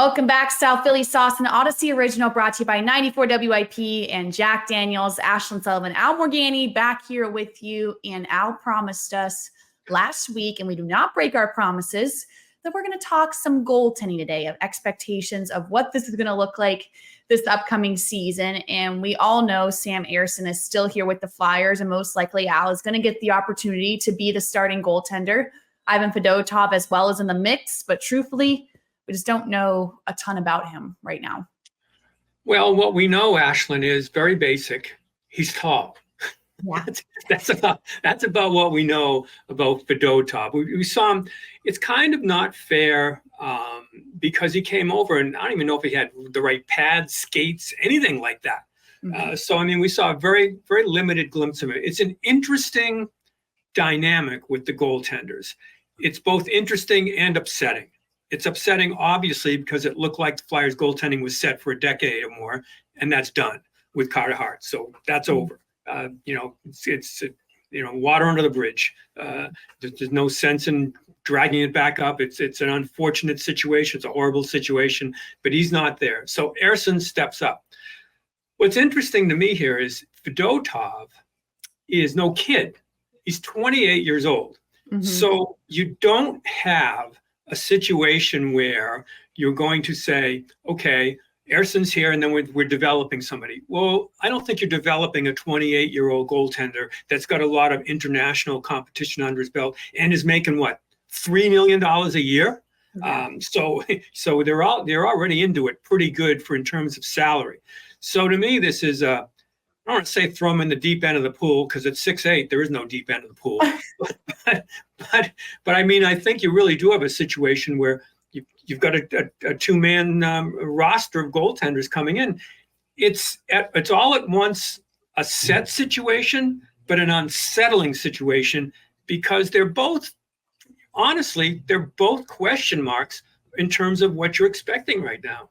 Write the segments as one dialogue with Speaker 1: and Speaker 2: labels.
Speaker 1: Welcome back, South Philly Sauce, an Audacy original brought to you by 94 WIP and Jack Daniels, Ashlyn, Sullivan, Al Morganti back here with you. And Al promised us last week, and we do not break our promises, that we're going to talk some goaltending today, of expectations of what this is going to look like this upcoming season. And we all know Sam Ersson is still here with the Flyers, and most likely Al is going to get the opportunity to be the starting goaltender. Ivan Fedotov as well is in the mix, but truthfully, we just don't know a ton about him right now.
Speaker 2: Well, what we know, Ashlyn, is very basic. He's tall.
Speaker 1: Yeah.
Speaker 2: That's about what we know about Fedotov. We saw him. It's kind of not fair because he came over, and I don't even know if he had the right pads, skates, anything like that. Mm-hmm. So, I mean, we saw a very, very limited glimpse of it. It's an interesting dynamic with the goaltenders. It's both interesting and upsetting. It's upsetting, obviously, because it looked like the Flyers goaltending was set for a decade or more, and that's done with Carter Hart. So that's over. It's water under the bridge. There's no sense in dragging it back up. It's an unfortunate situation. It's a horrible situation, but he's not there. So Ersson steps up. What's interesting to me here is Fedotov is no kid. He's 28 years old. Mm-hmm. So you don't have a situation where you're going to say, okay, Ersson's here and then we're developing somebody. Well, I don't think you're developing a 28-year-old goaltender that's got a lot of international competition under his belt and is making what, $3 million a year? Yeah. So they're already into it pretty good in terms of salary. So to me, this is I don't want to say throw him in the deep end of the pool because at 6'8", there is no deep end of the pool. but I mean, I think you really do have a situation where you've got a two-man roster of goaltenders coming in. It's all at once a set situation, but an unsettling situation because they're both question marks in terms of what you're expecting right now.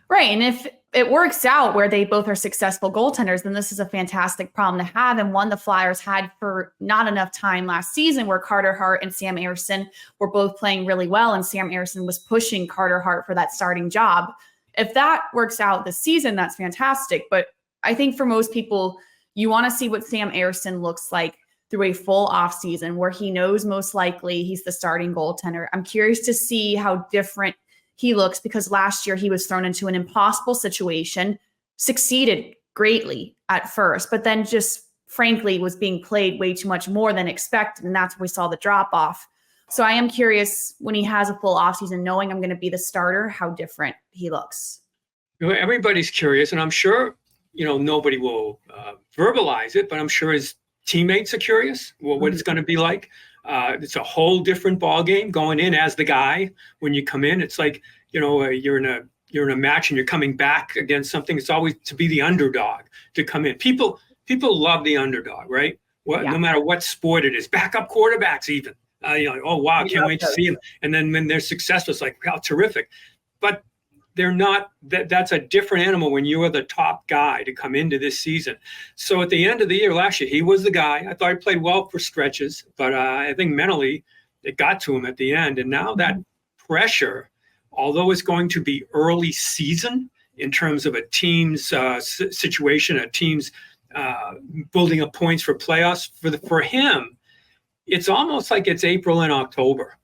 Speaker 1: Right. And if it works out where they both are successful goaltenders, then this is a fantastic problem to have. And one the Flyers had for not enough time last season, where Carter Hart and Sam Ersson were both playing really well. And Sam Ersson was pushing Carter Hart for that starting job. If that works out this season, that's fantastic. But I think for most people, you want to see what Sam Ersson looks like through a full offseason where he knows most likely he's the starting goaltender. I'm curious to see how different he looks, because last year he was thrown into an impossible situation, succeeded greatly at first, but then just frankly was being played way too much more than expected. And that's when we saw the drop off. So I am curious, when he has a full offseason, knowing I'm going to be the starter, how different he looks.
Speaker 2: Everybody's curious, and I'm sure, nobody will verbalize it, but I'm sure his teammates are curious what it's going to be like. It's a whole different ball game going in as the guy. When you come in, it's like, you're in a match and you're coming back against something. It's always to be the underdog to come in. People love the underdog, right? No matter what sport it is, backup quarterbacks even. Oh wow, can't wait to see him. And then when they're successful, it's like, wow, terrific. But they're not. That's a different animal when you are the top guy to come into this season. So at the end of the year last year, he was the guy. I thought he played well for stretches, but I think mentally it got to him at the end. And now that pressure, although it's going to be early season in terms of a team's situation, a team's building up points for playoffs, for him, it's almost like it's April and October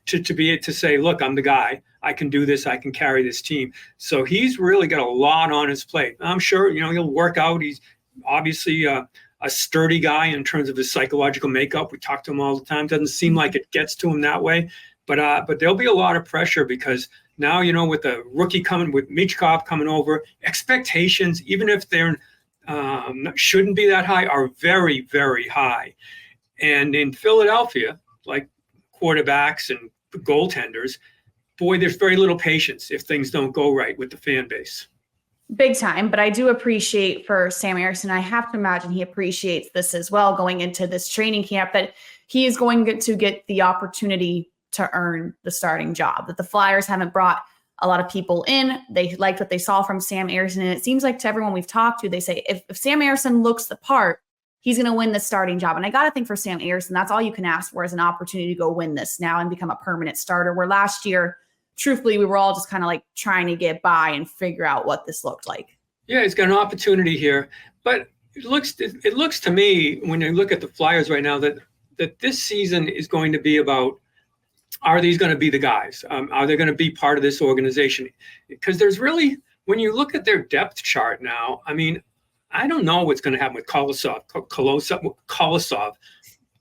Speaker 2: to be able to say, look, I'm the guy. I can do this. I can carry this team. So he's really got a lot on his plate. I'm sure, he'll work out. He's obviously a sturdy guy in terms of his psychological makeup. We talk to him all the time. Doesn't seem like it gets to him that way. But there'll be a lot of pressure because now, with the rookie coming, with Michkov coming over, expectations, even if they're shouldn't be that high, are very, very high. And in Philadelphia, like quarterbacks and goaltenders, boy, there's very little patience if things don't go right with the fan base.
Speaker 1: Big time. But I do appreciate for Sam Ersson, I have to imagine he appreciates this as well, going into this training camp, that he is going to get the opportunity to earn the starting job, that the Flyers haven't brought a lot of people in. They liked what they saw from Sam Ersson. And it seems like to everyone we've talked to, they say, if Sam Ersson looks the part, he's going to win the starting job. And I got to think for Sam Ersson, that's all you can ask for, is an opportunity to go win this now and become a permanent starter, where last year, truthfully, we were all just kind of like trying to get by and figure out what this looked like.
Speaker 2: Yeah, he's got an opportunity here, but it looks to me, when you look at the Flyers right now, that this season is going to be about, are these going to be the guys? Are they going to be part of this organization? Because there's really, when you look at their depth chart now, I mean, I don't know what's going to happen with Kolosov,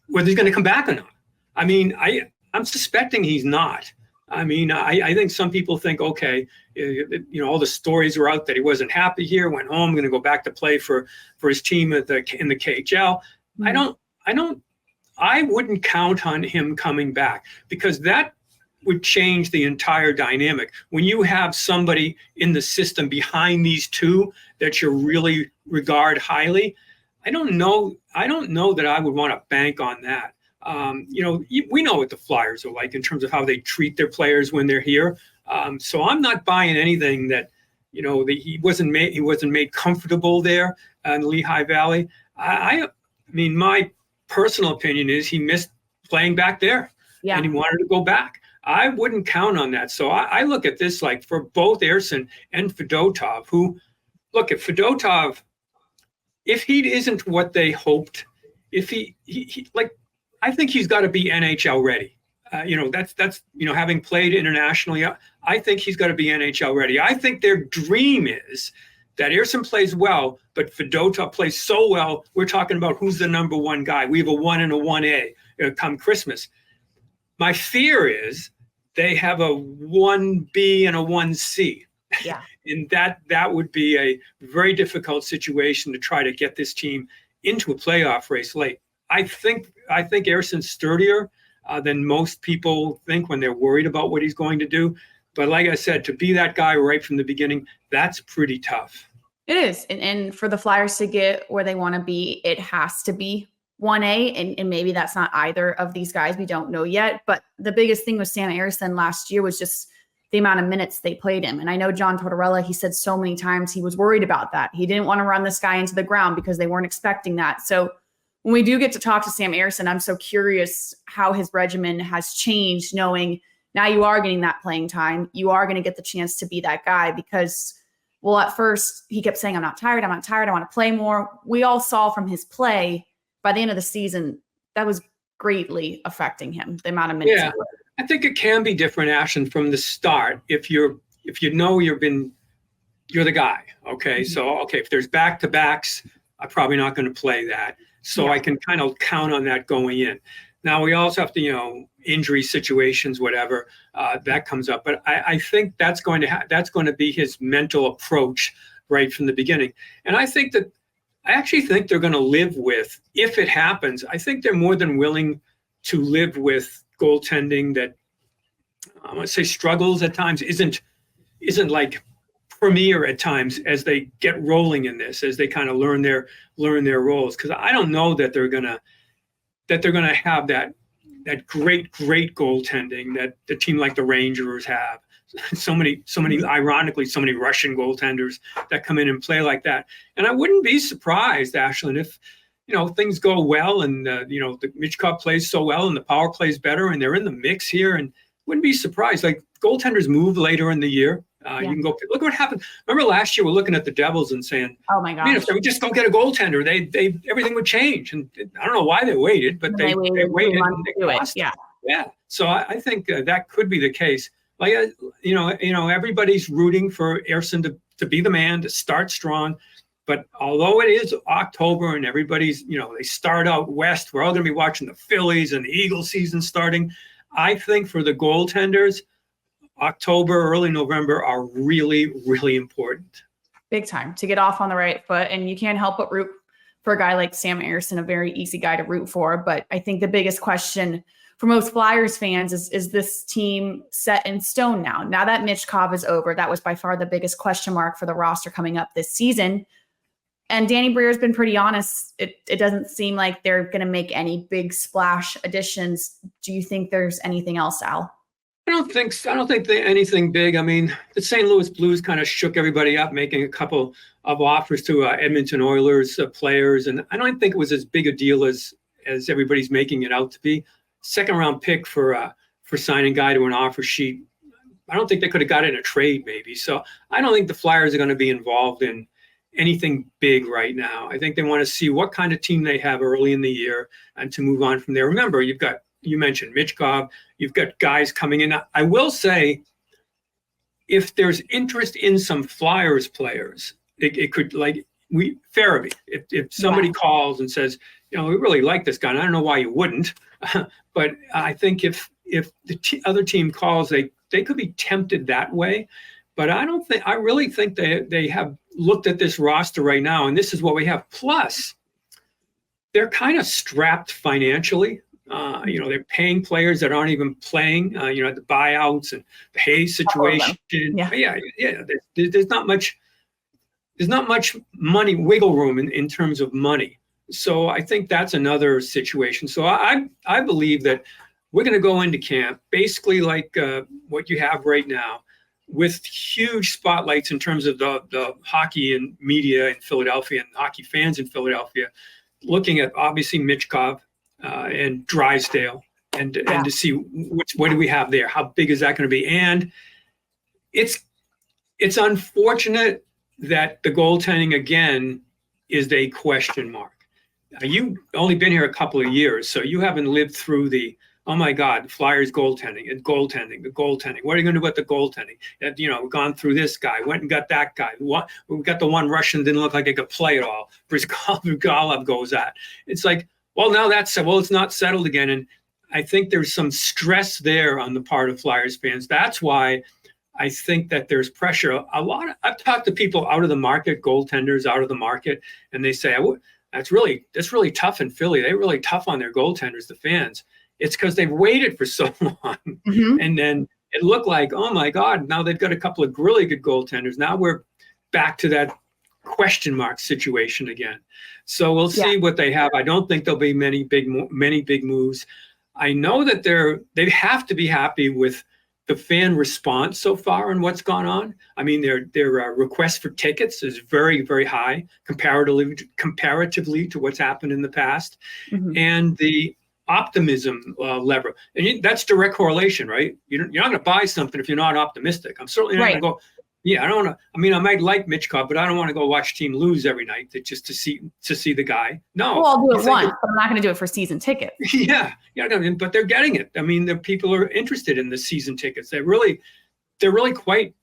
Speaker 2: whether he's going to come back or not. I mean, I'm suspecting he's not. I mean, I think some people think, okay, all the stories were out that he wasn't happy here, went home, going to go back to play for his team in the KHL. Mm-hmm. I wouldn't count on him coming back, because that would change the entire dynamic. When you have somebody in the system behind these two that you really regard highly, I don't know that I would want to bank on that. We know what the Flyers are like in terms of how they treat their players when they're here. So I'm not buying anything that, that he wasn't made comfortable there in the Lehigh Valley. I mean, my personal opinion is he missed playing back there, and he wanted to go back. I wouldn't count on that. So I look at this like for both Ersson and Fedotov, who, look at Fedotov, if he isn't what they hoped, if he I think he's got to be NHL ready. That's having played internationally, I think he's got to be NHL ready. I think their dream is that Ersson plays well, but Fedotov plays so well, we're talking about who's the number one guy. We have a 1 and a 1A come Christmas. My fear is they have a 1B and a 1C.
Speaker 1: Yeah.
Speaker 2: And that would be a very difficult situation to try to get this team into a playoff race late. I think Ersson's sturdier than most people think when they're worried about what he's going to do. But like I said, to be that guy right from the beginning, that's pretty tough.
Speaker 1: It is. And for the Flyers to get where they want to be, it has to be 1A. And maybe that's not either of these guys. We don't know yet. But the biggest thing with Sam Ersson last year was just the amount of minutes they played him. And I know John Tortorella, he said so many times he was worried about that. He didn't want to run this guy into the ground because they weren't expecting that. So when we do get to talk to Sam Ersson, I'm so curious how his regimen has changed, knowing now you are getting that playing time. You are going to get the chance to be that guy because, well, at first he kept saying, I'm not tired. I want to play more. We all saw from his play by the end of the season, that was greatly affecting him, the amount of minutes.
Speaker 2: Yeah, I think it can be different, Ashlyn, from the start. If you're the guy. Okay. Mm-hmm. So, if there's back-to-backs, I'm probably not going to play that. So I can kind of count on that going in. Now we also have to, injury situations, whatever, that comes up. But I think that's going to be his mental approach right from the beginning. And I actually think they're going to live with, if it happens, I think they're more than willing to live with goaltending that I want to say struggles at times, isn't like premier at times as they get rolling in this, as they kind of learn their roles. Because I don't know that they're gonna have that great goaltending that the team like the Rangers have. So many ironically, so many Russian goaltenders that come in and play like that. And I wouldn't be surprised, Ashlyn, if things go well and the Michkov plays so well and the power plays better and they're in the mix here, and wouldn't be surprised. Like goaltenders move later in the year. You can go look what happened. Remember last year we're looking at the Devils and saying,
Speaker 1: "Oh my God!
Speaker 2: If they would just go get a goaltender, they everything would change." And I don't know why they waited, but they waited and they lost. Yeah. So I think that could be the case. Like everybody's rooting for Ersson to be the man, to start strong. But although it is October and everybody's they start out west, we're all going to be watching the Phillies and the Eagles season starting. I think for the goaltenders, October, early November are really, really important.
Speaker 1: Big time to get off on the right foot. And you can't help but root for a guy like Sam Ersson, a very easy guy to root for. But I think the biggest question for most Flyers fans is this team set in stone now? Now that Michkov is over, that was by far the biggest question mark for the roster coming up this season. And Danny Briere's been pretty honest. It doesn't seem like they're going to make any big splash additions. Do you think there's anything else, Al?
Speaker 2: I don't think anything big. I mean, the St. Louis Blues kind of shook everybody up, making a couple of offers to Edmonton Oilers players, and I don't think it was as big a deal as everybody's making it out to be. Second round pick for signing guy to an offer sheet I don't think they could have got it in a trade maybe. So I don't think the Flyers are going to be involved in anything big right now. I think they want to see what kind of team they have early in the year and to move on from there. Remember, you mentioned Michkov, you've got guys coming in. I will say, if there's interest in some Flyers players, it could, like Farabee, if somebody calls and says, we really like this guy, and I don't know why you wouldn't, but I think if the other team calls, they could be tempted that way. But I really think they have looked at this roster right now, and this is what we have. Plus, they're kind of strapped financially. They're paying players that aren't even playing, the buyouts and the Hayes situation. Yeah. There's not much money, wiggle room in terms of money. So I think that's another situation. So I believe that we're going to go into camp basically like what you have right now, with huge spotlights in terms of the hockey and media in Philadelphia and hockey fans in Philadelphia, looking at obviously Michkov and Drysdale and to see what do we have there? How big is that going to be? And it's unfortunate that the goaltending again is a question mark. You've only been here a couple of years, so you haven't lived through the, oh my God, the Flyers goaltending. What are you going to do about the goaltending? We've gone through this guy, went and got that guy. We got the one Russian, didn't look like he could play at all. Brizgalov goes at. It's like, well, now it's not settled again. And I think there's some stress there on the part of Flyers fans. That's why I think that there's pressure. I've talked to people out of the market, goaltenders out of the market, and they say, that's really tough in Philly. They're really tough on their goaltenders, the fans. It's because they've waited for so long. Mm-hmm. And then it looked like, oh my God, now they've got a couple of really good goaltenders. Now we're back to that question mark situation again. So we'll see what they have. I don't think there'll be many big moves. I know that they have to be happy with the fan response so far and what's gone on. I mean, their request for tickets is very, very high comparatively to what's happened in the past. Mm-hmm. And the optimism level, and that's direct correlation, right? You're not going to buy something if you're not optimistic. I'm certainly not going to go. Yeah, I don't want to. I mean, I might like Michkov, but I don't want to go watch team lose every night just to see the guy. No,
Speaker 1: well, I'll do it once, but I'm not going to do it for season tickets.
Speaker 2: Yeah, but they're getting it. I mean, the people are interested in the season tickets. They're really quite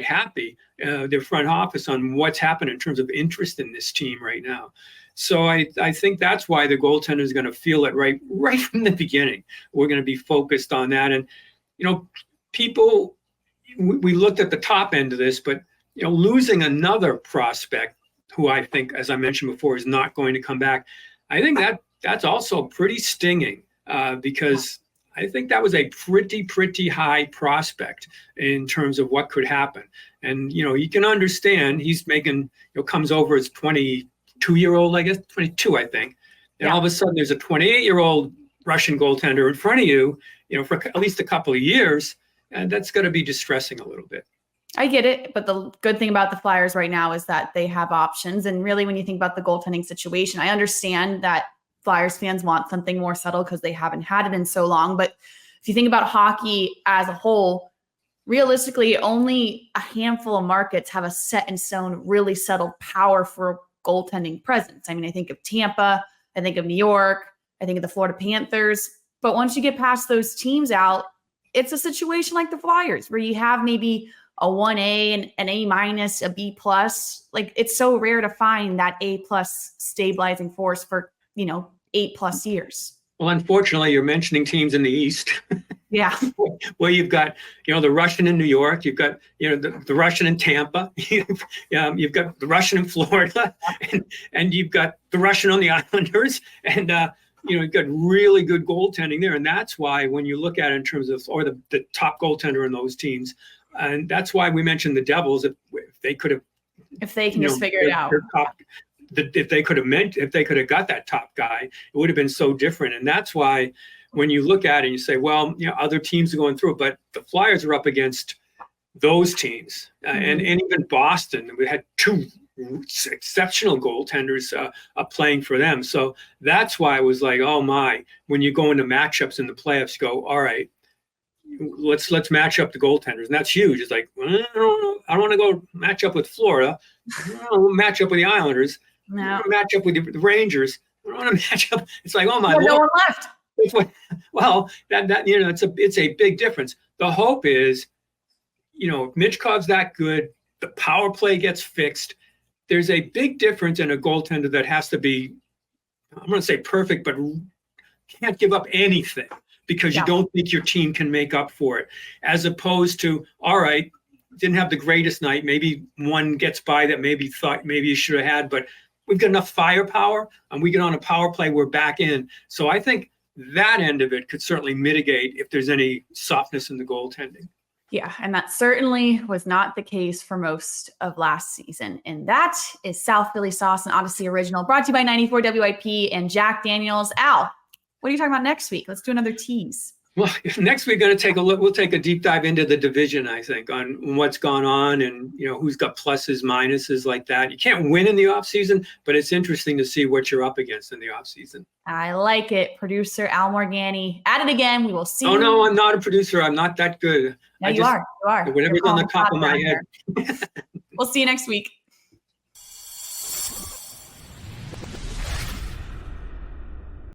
Speaker 2: happy. Their front office on what's happened in terms of interest in this team right now. So I think that's why the goaltender is going to feel it right from the beginning. We're going to be focused on that, and people. We looked at the top end of this, but losing another prospect who I think, as I mentioned before, is not going to come back. I think that's also pretty stinging because I think that was a pretty high prospect in terms of what could happen. And you can understand he's making comes over as 22-year-old, I guess 22, I think, and all of a sudden there's a 28-year-old Russian goaltender in front of you, for at least a couple of years. And that's going to be distressing a little bit.
Speaker 1: I get it. But the good thing about the Flyers right now is that they have options. And really, when you think about the goaltending situation, I understand that Flyers fans want something more settled because they haven't had it in so long. But if you think about hockey as a whole, realistically, only a handful of markets have a set in stone, really settled power for goaltending presence. I mean, I think of Tampa, I think of New York, I think of the Florida Panthers. But once you get past those teams out, it's a situation like the Flyers where you have maybe a 1A, an A-, a B+. Like, it's so rare to find that A+ stabilizing force for, 8+ years.
Speaker 2: Well, unfortunately, you're mentioning teams in the East.
Speaker 1: Yeah.
Speaker 2: Where you've got, the Russian in New York, you've got, the Russian in Tampa, you've got the Russian in Florida, and you've got the Russian on the Islanders, and you've got really good goaltending there. And that's why when you look at it in terms of, or the top goaltender in those teams, and that's why we mentioned the Devils, if they could have,
Speaker 1: if they can just figure it out.
Speaker 2: If they could have got that top guy, it would have been so different. And that's why when you look at it and you say, well, other teams are going through it, but the Flyers are up against those teams. And even Boston, we had two exceptional goaltenders playing for them. So that's why I was like, oh my, when you go into matchups in the playoffs, you go, all right, let's match up the goaltenders, and that's huge. It's like, well, I don't want to go match up with Florida. I don't want to match up with the Islanders.
Speaker 1: No.
Speaker 2: I want to match up with the Rangers. I don't want to match up. It's like, oh my Lord.
Speaker 1: No one left.
Speaker 2: Well, it's a big difference. The hope is, if Michkov's that good, the power play gets fixed. There's a big difference in a goaltender that has to be, I'm going to say perfect, but can't give up anything because you don't think your team can make up for it. As opposed to, all right, didn't have the greatest night. Maybe one gets by that maybe thought maybe you should have had, but we've got enough firepower and we get on a power play, we're back in. So I think that end of it could certainly mitigate if there's any softness in the goaltending.
Speaker 1: Yeah, and that certainly was not the case for most of last season. And that is South Philly Sauce, an Audacy original, brought to you by 94 WIP and Jack Daniels. Al, what are you talking about next week? Let's do another tease.
Speaker 2: Well, next we're going to take a look. We'll take a deep dive into the division, I think, on what's gone on and who's got pluses, minuses like that. You can't win in the off season, but it's interesting to see what you're up against in the off season.
Speaker 1: I like it. Producer Al Morganti at it again. We will see.
Speaker 2: Oh no, I'm not a producer. I'm not that good.
Speaker 1: No, you are.
Speaker 2: Whatever's on the top of my head.
Speaker 1: We'll see you next week.